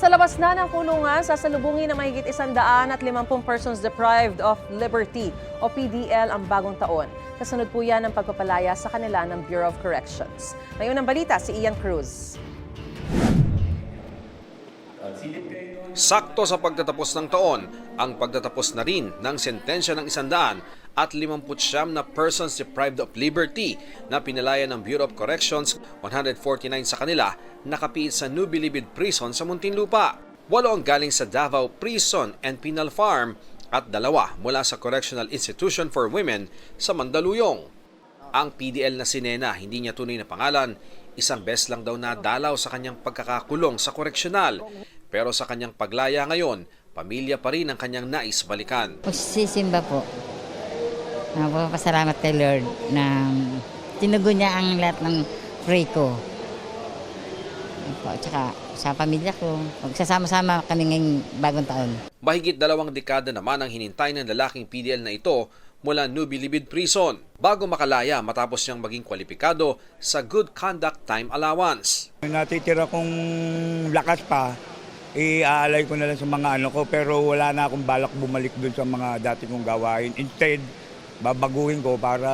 Sa labas na ng kulungan, sasalubungin ng mahigit 150 persons deprived of liberty o PDL ang bagong taon. Kasunod po yan ng pagpapalaya sa kanila ng Bureau of Corrections. Ngayon ang balita si Ian Cruz. Sakto sa pagtatapos ng taon, ang pagtatapos na rin ng sentensya ng 159 na persons deprived of liberty na pinalaya ng Bureau of Corrections, 149 sa kanila nakapiit sa New Bilibid Prison sa Muntinlupa. 8 ang galing sa Davao Prison and Penal Farm at 2 mula sa Correctional Institution for Women sa Mandaluyong. Ang PDL na si Nena, hindi niya tunay na pangalan, isang beses lang daw nadalaw sa kanyang pagkakakulong sa koreksyonal. Pero sa kanyang paglaya ngayon, pamilya pa rin ang kanyang nais balikan. Magsisimba po. Nagpapasalamat kay Lord na tinugon niya ang lahat ng pray ko. At saka sa pamilya ko, magsasama-sama kami ngayong bagong taon. Mahigit 2 dekada naman ang hinintay ng lalaking PDL na ito mula New Bilibid Prison bago makalaya matapos niyang maging kwalipikado sa Good Conduct Time Allowance. Natitira kong lakas pa, iaalay ko na lang sa mga ko, pero wala na akong balak bumalik dun sa mga dati kong gawain. Instead, babaguhin ko para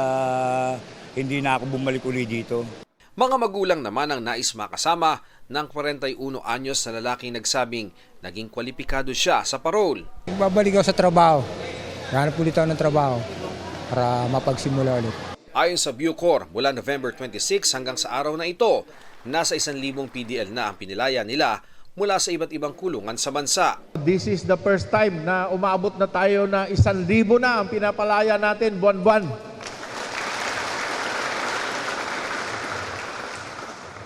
hindi na ako bumalik uli dito. Mga magulang naman ang nais makasama ng 41 anyos na lalaking nagsabing naging kwalipikado siya sa parole. Babalik ako sa trabaho. Hanap ulit ako ng trabaho para mapagsimula ulit. Ayon sa Bucor, mula November 26 hanggang sa araw na ito, nasa 1,000 PDL na ang pinilaya nila mula sa iba't ibang kulungan sa bansa. This is the first time na umabot na tayo na 1,000 na ang pinapalaya natin buwan-buwan.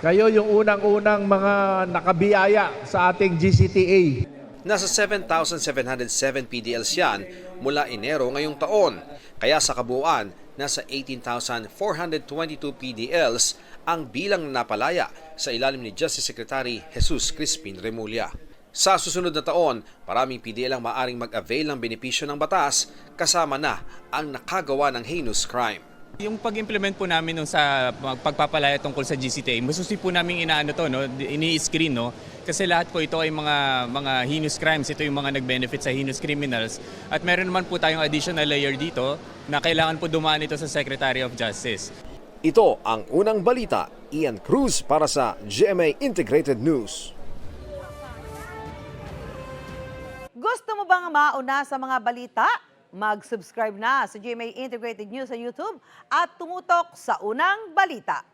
Kayo yung unang-unang mga nakabiyaya sa ating GCTA. Nasa 7,707 PDLs yan mula Enero ngayong taon. Kaya sa kabuuan, nasa 18,422 PDLs ang bilang na napalaya sa ilalim ni Justice Secretary Jesus Crispin Remulla. Sa susunod na taon, maraming PDL ang maaring mag-avail ng benepisyo ng batas kasama na ang nakagawa ng heinous crime. Yung pag-implement po namin nung sa pagpapalaya tungkol sa GCTA, masusi po namin inaano to, no, ini-screen, no, kasi lahat po ito ay mga heinous crimes, ito yung mga nag-benefit sa heinous criminals. At meron naman po tayong additional layer dito na kailangan po dumaan ito sa Secretary of Justice. Ito ang unang balita, Ian Cruz para sa GMA Integrated News. Gusto mo bang mauna sa mga balita? Mag-subscribe na sa GMA Integrated News sa YouTube at tumutok sa unang balita.